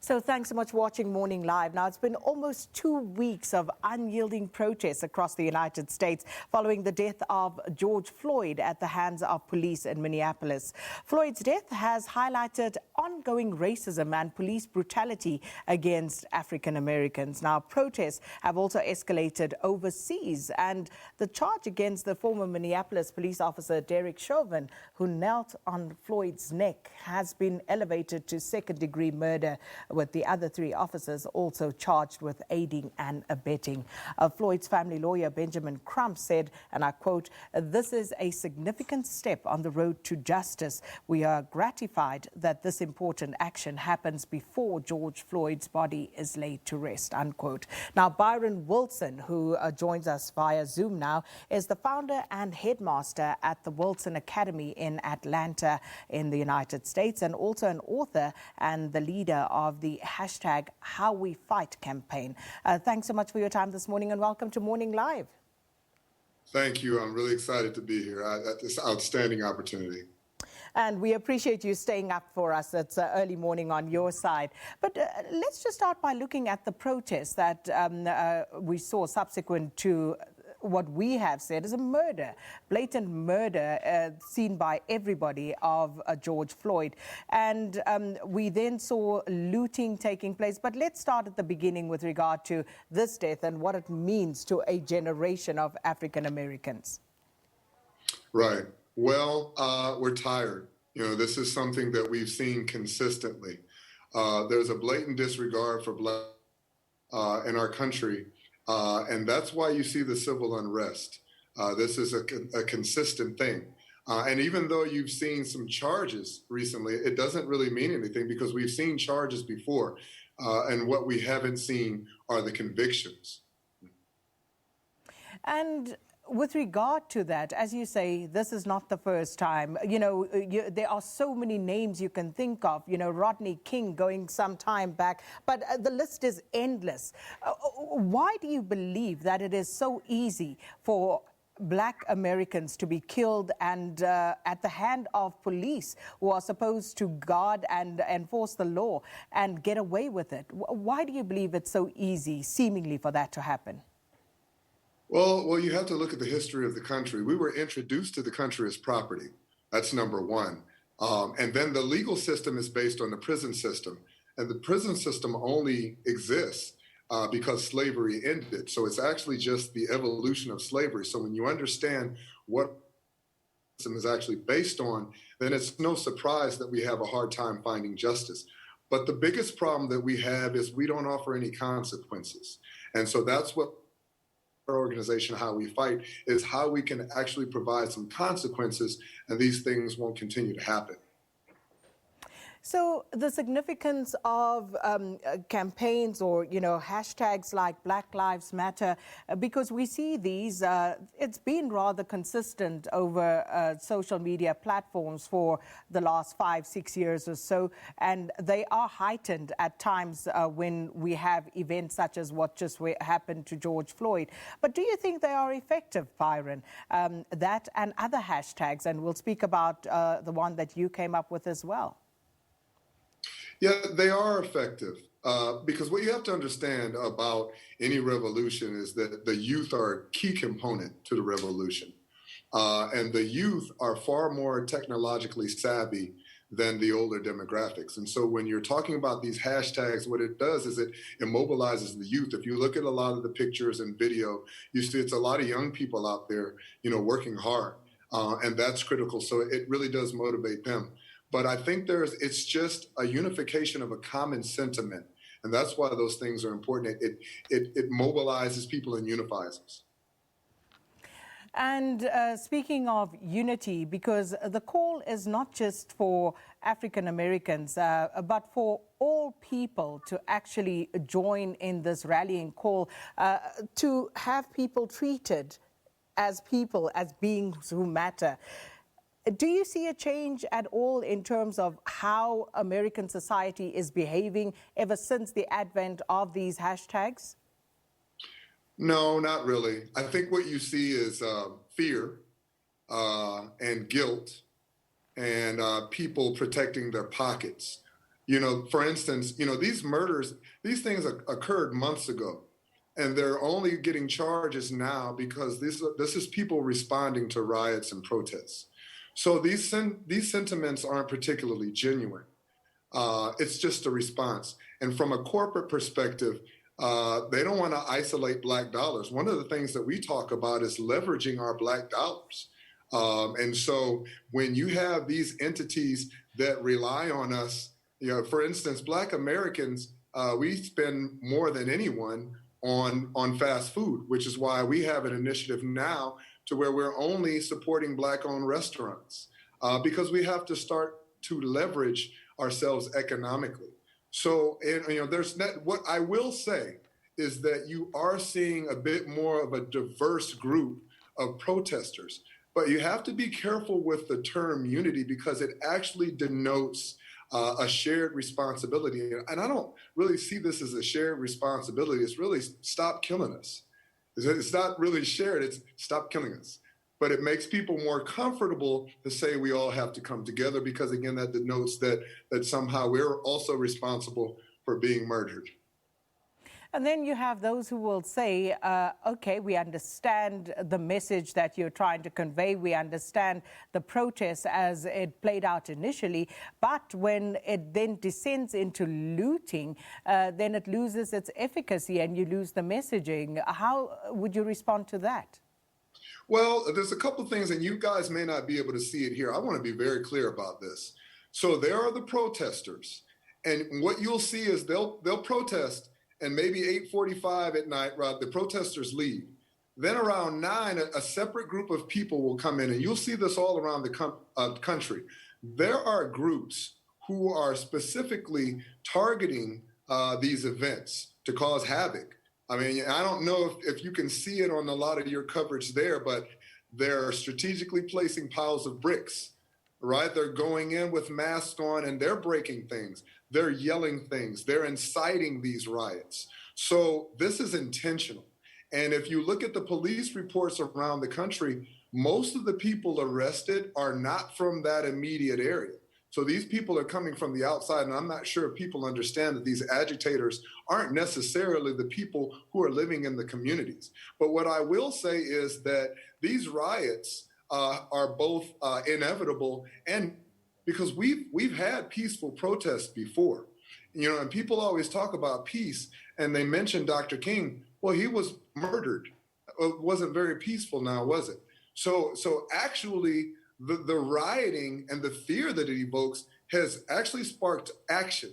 So thanks so much for watching Morning Live. Now, it's been almost 2 weeks of unyielding protests across the United States following the death of George Floyd at the hands of police in Minneapolis. Floyd's death has highlighted ongoing racism and police brutality against African Americans. Now, protests have also escalated overseas, and the charge against the former Minneapolis police officer Derek Chauvin, who knelt on Floyd's neck, has been elevated to second-degree murder, with the other 3 officers also charged with aiding and abetting. Floyd's family lawyer Benjamin Crump said, and I quote, "This is a significant step on the road to justice. We are gratified that this important action happens before George Floyd's body is laid to rest," unquote. Now, Byron Wilson, who joins us via Zoom now, is the founder and headmaster at the Wilson Academy in Atlanta in the United States, and also an author and the leader of the #HowWeFight campaign. Thanks so much for your time this morning, and welcome to Morning Live. Thank you. I'm really excited to be here at this outstanding opportunity. And we appreciate you staying up for us. It's early morning on your side. But let's just start by looking at the protests that we saw subsequent to what we have said is a murder, blatant murder seen by everybody of George Floyd. And we then saw looting taking place. But let's start at the beginning with regard to this death and what it means to a generation of African Americans. Right. Well, we're tired. You know, this is something that we've seen consistently. There's a blatant disregard for Black in our country. And that's why you see the civil unrest. This is a consistent thing. And even though you've seen some charges recently, it doesn't really mean anything because we've seen charges before. And what we haven't seen are the convictions. And with regard to that, as you say, this is not the first time. You know, there are so many names you can think of, you know, Rodney King going some time back, but the list is endless. Why do you believe that it is so easy for Black Americans to be killed and at the hand of police who are supposed to guard and enforce the law and get away with it? Why do you believe it's so easy, seemingly, for that to happen? Well, you have to look at the history of the country. We were introduced to the country as property. That's number one. And then the legal system is based on the prison system. And the prison system only exists because slavery ended. So it's actually just the evolution of slavery. So when you understand what the system is actually based on, then it's no surprise that we have a hard time finding justice. But the biggest problem that we have is we don't offer any consequences. And so that's what our organization, How We Fight, is how we can actually provide some consequences, and these things won't continue to happen. So the significance of campaigns or, you know, hashtags like Black Lives Matter, because we see these, it's been rather consistent over social media platforms for the last 5-6 years or so, and they are heightened at times when we have events such as what just happened to George Floyd. But do you think they are effective, Byron? That and other hashtags, and we'll speak about the one that you came up with as well. Yeah, they are effective because what you have to understand about any revolution is that the youth are a key component to the revolution. And the youth are far more technologically savvy than the older demographics. And so when you're talking about these hashtags, what it does is it immobilizes the youth. If you look at a lot of the pictures and video, you see it's a lot of young people out there, you know, working hard. And that's critical. So it really does motivate them. But I think it's just a unification of a common sentiment. And that's why those things are important. It mobilizes people and unifies us. And speaking of unity, because the call is not just for African Americans, but for all people to actually join in this rallying call, to have people treated as people, as beings who matter. Do you see a change at all in terms of how American society is behaving ever since the advent of these hashtags? No, not really. I think what you see is fear and guilt and people protecting their pockets. For instance, these murders, these things occurred months ago, and they're only getting charges now because this is people responding to riots and protests. So these sentiments aren't particularly genuine. It's just a response. And from a corporate perspective, they don't want to isolate Black dollars. One of the things that we talk about is leveraging our Black dollars. And so when you have these entities that rely on us, for instance, Black Americans, we spend more than anyone on fast food, which is why we have an initiative now to where we're only supporting Black-owned restaurants because we have to start to leverage ourselves economically. So, what I will say is that you are seeing a bit more of a diverse group of protesters, but you have to be careful with the term unity because it actually denotes a shared responsibility. And I don't really see this as a shared responsibility. It's really stop killing us. It's not really shared, it's stop killing us. But it makes people more comfortable to say we all have to come together because, again, that denotes that somehow we're also responsible for being murdered. And then you have those who will say, okay, we understand the message that you're trying to convey. We understand the protest as it played out initially. But when it then descends into looting, then it loses its efficacy and you lose the messaging. How would you respond to that? Well, there's a couple of things, and you guys may not be able to see it here. I want to be very clear about this. So there are the protesters, and what you'll see is they'll protest, and maybe 8:45 at night, the protesters leave. Then around 9, a separate group of people will come in, and you'll see this all around the country. There are groups who are specifically targeting these events to cause havoc. I mean, I don't know if you can see it on a lot of your coverage there, but they're strategically placing piles of bricks, right? They're going in with masks on and they're breaking things. They're yelling things. They're inciting these riots. So this is intentional. And if you look at the police reports around the country, most of the people arrested are not from that immediate area. So these people are coming from the outside, and I'm not sure if people understand that these agitators aren't necessarily the people who are living in the communities. But what I will say is that these riots are both inevitable, and because we've had peaceful protests before, and people always talk about peace, and they mention Dr. King. Well, he was murdered. It wasn't very peaceful now, was it? So actually, the rioting and the fear that it evokes has actually sparked action.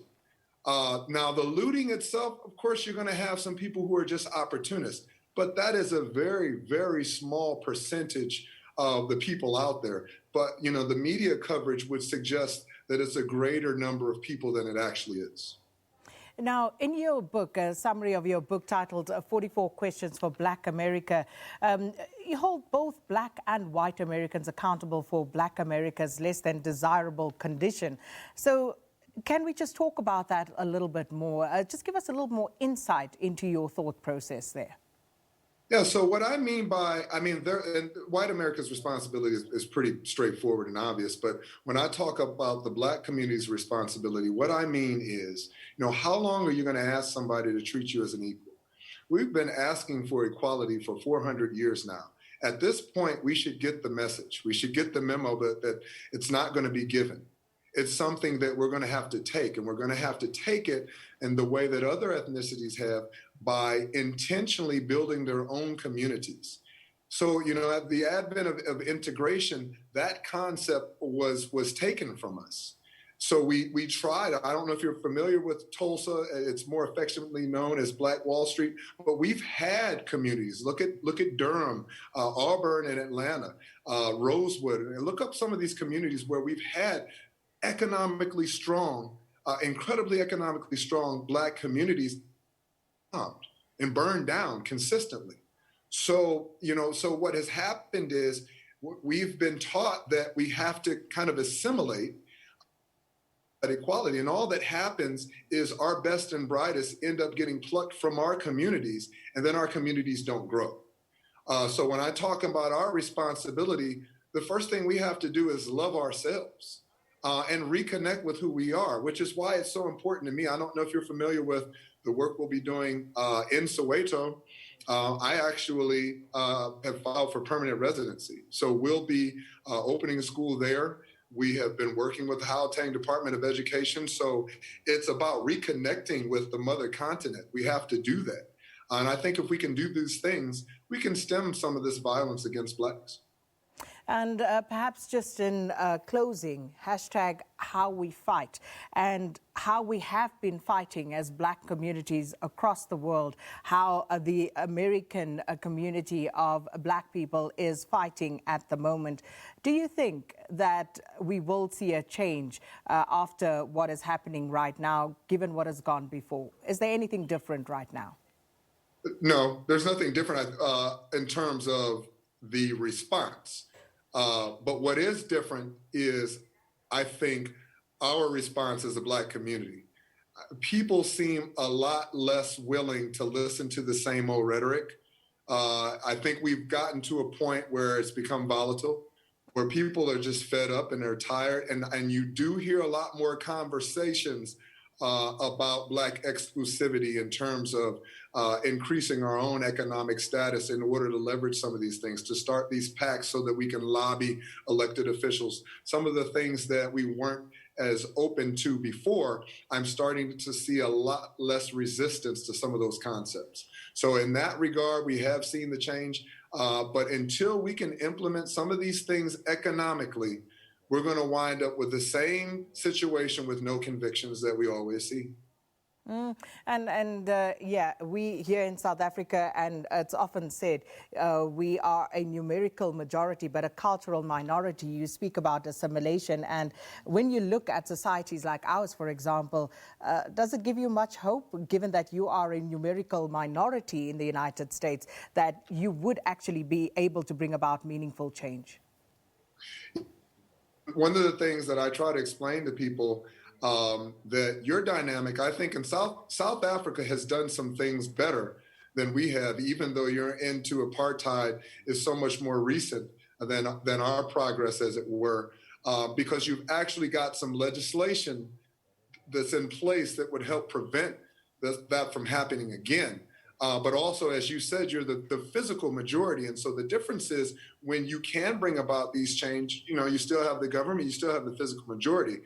Now, the looting itself, of course, you're going to have some people who are just opportunists, but that is a very, very small percentage of the people out there. But, the media coverage would suggest that it's a greater number of people than it actually is. Now, in your book, a summary of your book titled 44 Questions for Black America, you hold both Black and white Americans accountable for Black America's less than desirable condition. So can we just talk about that a little bit more? Just give us a little more insight into your thought process there. Yeah, so what I mean by, white America's responsibility is pretty straightforward and obvious, but when I talk about the Black community's responsibility, what I mean is, how long are you going to ask somebody to treat you as an equal? We've been asking for equality for 400 years now. At this point, we should get the message. We should get the memo that it's not going to be given. It's something that we're going to have to take, and we're going to have to take it in the way that other ethnicities have by intentionally building their own communities. So, at the advent of integration, that concept was taken from us. So we tried. I don't know if you're familiar with Tulsa. It's more affectionately known as Black Wall Street, but we've had communities. Look at Durham, Auburn, and Atlanta, Rosewood, and look up some of these communities where we've had economically strong, incredibly economically strong Black communities and burned down consistently. So what has happened is we've been taught that we have to kind of assimilate that equality, and all that happens is our best and brightest end up getting plucked from our communities, and then our communities don't grow. So when I talk about our responsibility, the first thing we have to do is love ourselves. and reconnect with who we are, which is why it's so important to me. I don't know if you're familiar with the work we'll be doing in Soweto. I actually have filed for permanent residency. So we'll be opening a school there. We have been working with the Gauteng Department of Education. So it's about reconnecting with the mother continent. We have to do that. And I think if we can do these things, we can stem some of this violence against Blacks. And perhaps just in closing, hashtag how we fight and how we have been fighting as Black communities across the world, how the American community of Black people is fighting at the moment. Do you think that we will see a change after what is happening right now, given what has gone before? Is there anything different right now? No, there's nothing different in terms of the response. But what is different is, I think, our response as a Black community. People seem a lot less willing to listen to the same old rhetoric. I think we've gotten to a point where it's become volatile, where people are just fed up and they're tired. And you do hear a lot more conversations about Black exclusivity in terms of increasing our own economic status in order to leverage some of these things, to start these PACs so that we can lobby elected officials. Some of the things that we weren't as open to before, I'm starting to see a lot less resistance to some of those concepts. So in that regard, we have seen the change. But until we can implement some of these things economically, we're going to wind up with the same situation with no convictions that we always see. Yeah, we here in South Africa, and it's often said, we are a numerical majority, but a cultural minority. You speak about assimilation, and when you look at societies like ours, for example, does it give you much hope, given that you are a numerical minority in the United States, that you would actually be able to bring about meaningful change? One of the things that I try to explain to people, that your dynamic, I think in South Africa has done some things better than we have, even though your end to apartheid is so much more recent than our progress, as it were, because you've actually got some legislation that's in place that would help prevent that from happening again. But also, as you said, you're the physical majority. And so the difference is when you can bring about these change, you still have the government, you still have the physical majority.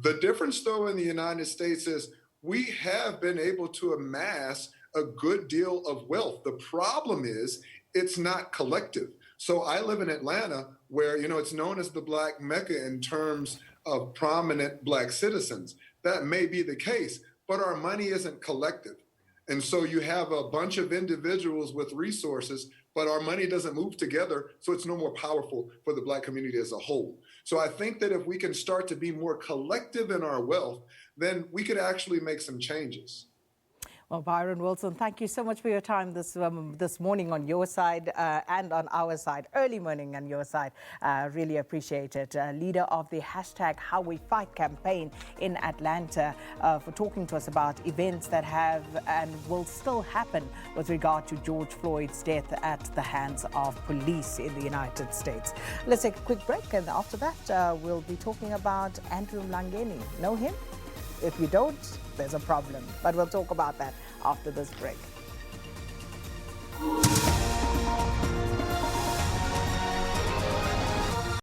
The difference, though, in the United States is we have been able to amass a good deal of wealth. The problem is it's not collective. So I live in Atlanta, where, it's known as the Black Mecca in terms of prominent Black citizens. That may be the case, but our money isn't collective. And so you have a bunch of individuals with resources, but our money doesn't move together, so it's no more powerful for the Black community as a whole. So I think that if we can start to be more collective in our wealth, then we could actually make some changes. Well, Byron Wilson, thank you so much for your time this morning on your side and on our side, early morning on your side. Really appreciate it. Leader of the hashtag How We Fight campaign in Atlanta, for talking to us about events that have and will still happen with regard to George Floyd's death at the hands of police in the United States. Let's take a quick break, and after that, we'll be talking about Andrew Mlangeni. Know him? If you don't, there's a problem. But we'll talk about that after this break.